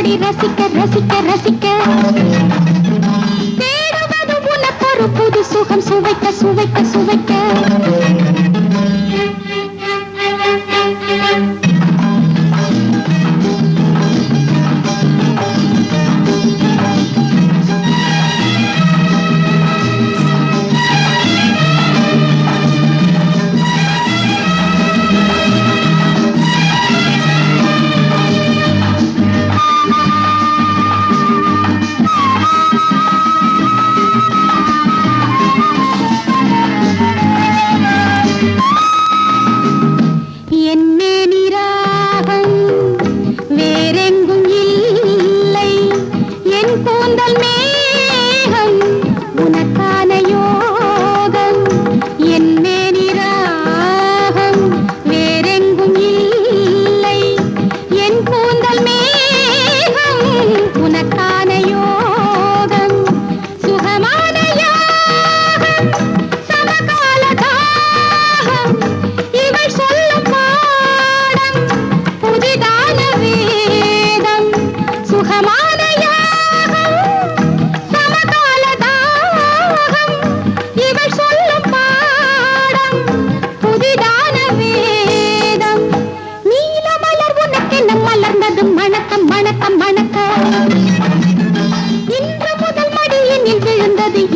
மலர்கொடி ரசிக்க ரசிக்க ரசிக்க தேடுவது உனக்கொரு புது சுகம் சுவைக்க சுவைக்க சுவைக்க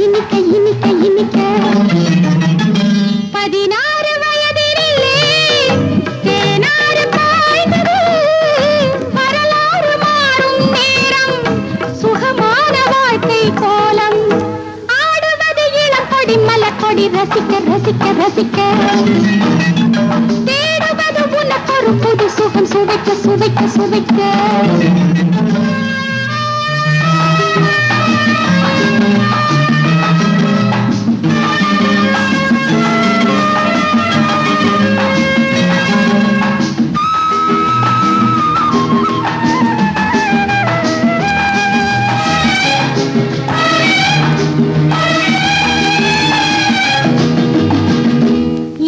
இனிக்க இனிக்க இனிக்க 16 வயதினிலே தேனாறு பாய்ந்தது வரலாறு மாறும் நேரம் சுகமான வாழ்க்கை கோலம் ஆடுவது இளங்கொடி மலர்கொடி ரசிக்க ரசிக்க ரசிக்க தேடுவது உனக்கொரு புது சுகம் சுவைக்க சுவைக்க சுவைக்க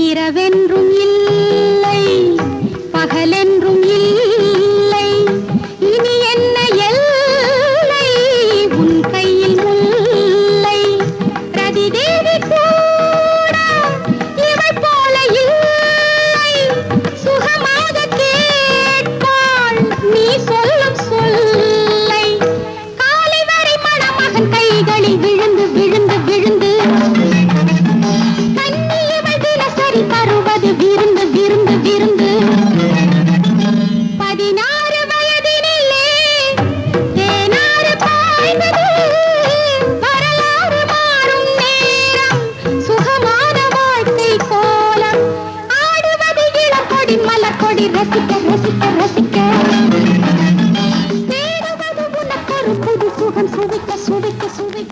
இரவென்றும் இல்லை பகலென்றும் இல்லை இனி என்ன எல்லை உன் கையில் முல்லை ரதிதேவி கூட இவள் போல இல்லை சுகமாக கேட்பாள் நீ சொல்லும் சொல்லை காலை வரை மணமகன் கைகளில் விழுந்து விழுந்து விழுந்து தருவது விருந்து விருந்து விருந்து 16 வயதினிலே தேனாறு பாய்ந்தது வரலாறு மாறும் நேரம் சுகமான வாழ்க்கை கோலம் ஆடுவது இளங்கொடி மலர்கொடி ரசிக்க ரசிக்க ரசிக்க தேடுவது உனக்கொரு புது சுகம் சுவைக்க சுவைக்க சுவைக்க